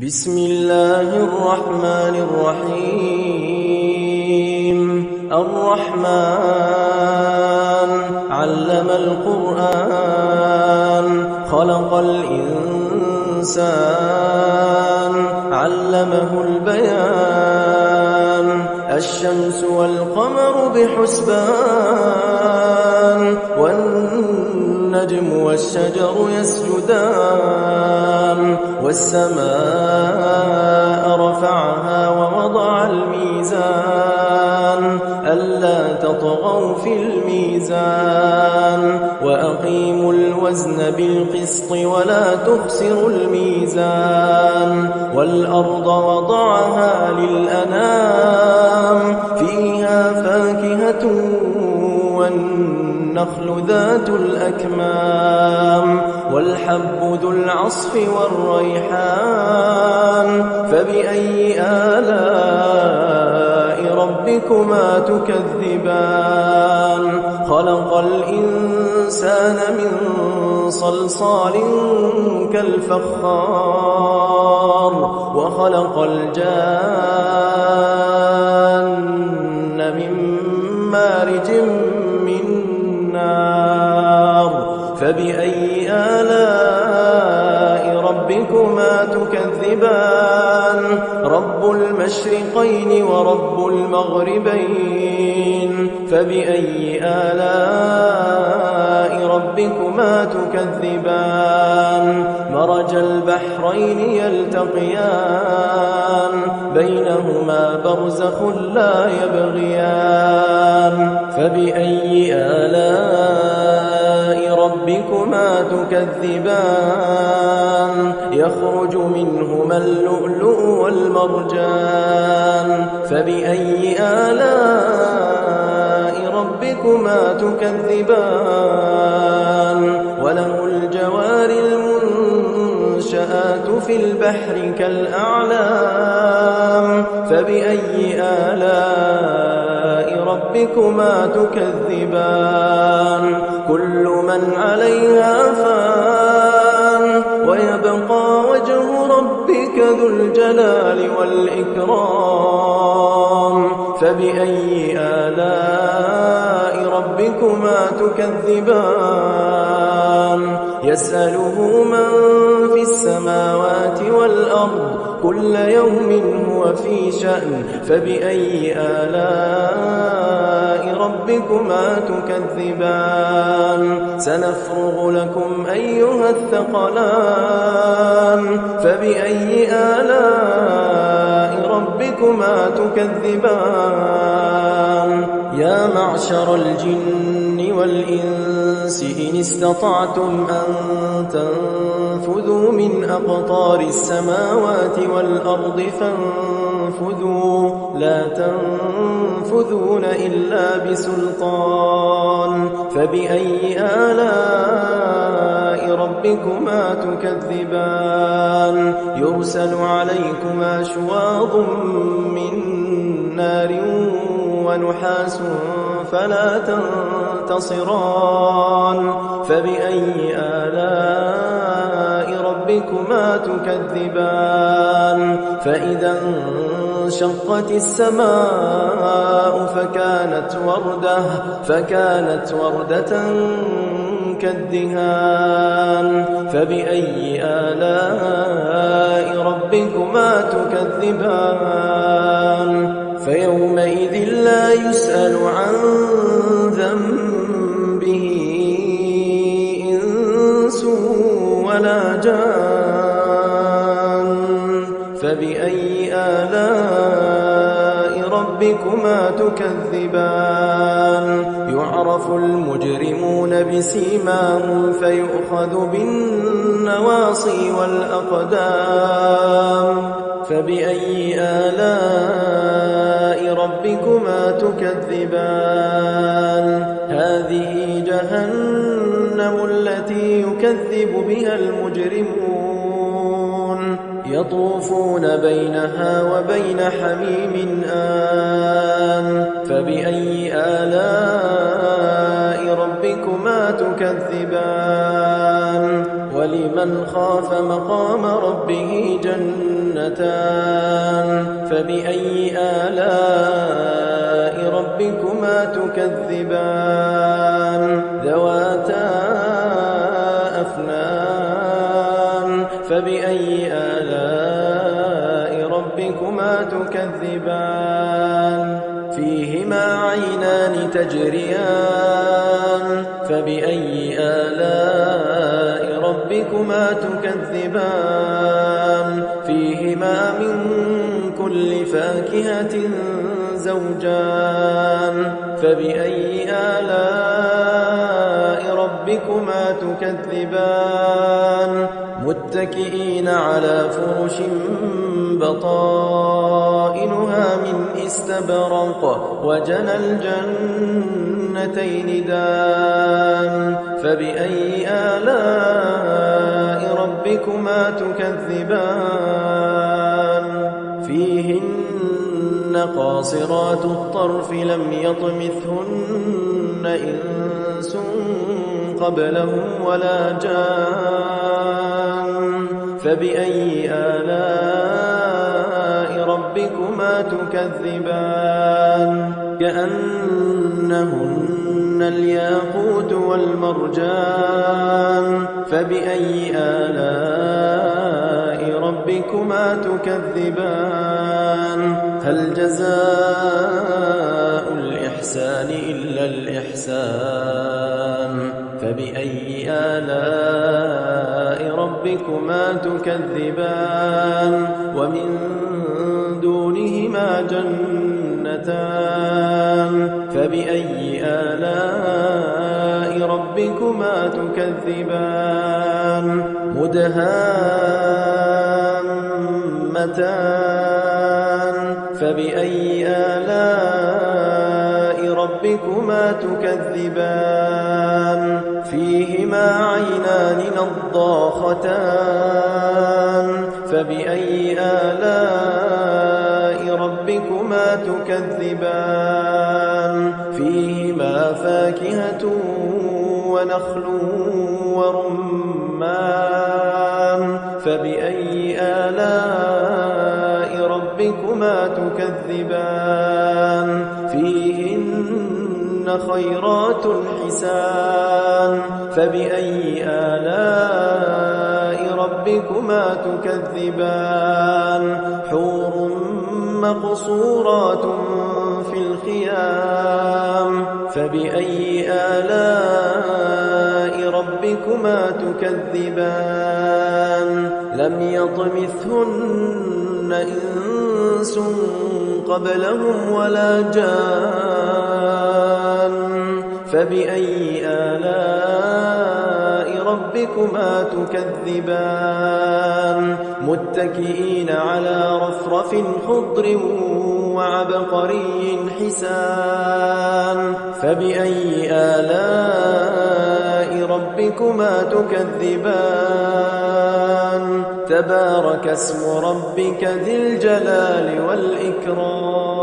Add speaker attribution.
Speaker 1: بسم الله الرحمن الرحيم الرحمن علم القرآن خلق الإنسان علمه البيان الشمس والقمر بحسبان والنجم والشجر يسجدان والسماء رفعها ووضع الميزان ألا تطغوا في الميزان وأقيموا الوزن بالقسط ولا تخسروا الميزان والأرض وضعها للأنام فيها فاكهة والنخل ذات الأكمام والحب ذو العصف والريحان فبأي آلاء ربكما تكذبان خلق الإنسان من صلصال كالفخار وخلق الجان من مارج من نار فبأي آلاء ربكما تكذبان رب المشرقين ورب المغربين فبأي آلاء ربكما تكذبان مرج البحرين يلتقيان بينهما برزخ لا يبغيان فبأي آلاء ربكما تكذبان يخرج منهما اللؤلؤ والمرجان فبأي آلاء ربكما تكذبان وله الجوار المنشآت في البحر كالأعلام فبأي آلاء ربكما تكذبان كل من عليها فان ويبقى وجه ربك ذو الجلال والإكرام فبأي آلاء ربكما تكذبان يسأله من في السماوات والأرض كل يوم هو في شأن فبأي آلاء ربكما تكذبان سنفرغ لكم أيها الثقلان فبأي آلاء ربكما تكذبان يا معشر الجن والإنس إن استطعتم أن تنفذوا من أقطار السماوات والأرض فانفذوا لا تنفذون إلا بسلطان فبأي آلاء ربكما تكذبان يرسل عليكما شواظ من نار ونحاس فلا تنتصران فبأي آلاء ربكما تكذبان فإذا انشقت السماء فكانت وردة كالدهان فبأي آلاء ربكما تكذبان فيومئذ لا يسأل عن ذنبه إنس ولا جان فبأي آلاء ربكما تكذبان يعرف المجرمون بسيماهم فيؤخذ بالنواصي والأقدام فبأي آلاء ربكما تكذبان هذه جهنم التي يكذب بها المجرمون يطوفون بينها وبين حميم آن فبأي آلاء ربكما تكذبان ولمن خاف مقام ربه جنتان جنتان فبأي آلاء ربكما تكذبان ذواتا أفنان فبأي آلاء ربكما تكذبان فيهما عينان تجريان فبأي آلاء ربكما تكذبان فيهما من كل فاكهة زوجان فبأي آلاء ربكما تكذبان متكئين على فرش بطائنها من استبرق وجنى الجنتين دان فبأي آلاء ربكما تكذبان فيهن قاصرات الطرف لم يطمثهن إنس قبلهم ولا جان فبأي آلاء ربكما تكذبان كأنهن الياقوت والمرجان فبأي آلاء ربكما تكذبان هل جزاء الإحسان إلا الإحسان فبأي آلاء ربكما تكذبان ومن دونهما جنتان فبأي آلاء ربكما تكذبان مدهامتان فبأي آلاء ربكما تكذبان فيهما عينان نضاختان فبأي آلاء ربكما تكذبان فيهما فاكهة ونخل ورمان فبأي آلاء ربكما تكذبان فيهن خيرات حسان فبأي آلاء ربكما تكذبان حور مقصورات في الخيام فبأي آلاء ربكما تكذبان لم يطمثهن إنس قبلهم ولا جان فبأي آلاء ربكما تكذبان متكئين على رفرف خضر وعبقري حسان فبأي آلاء ربكما تكذبان تبارك اسم ربك ذي الجلال والإكرام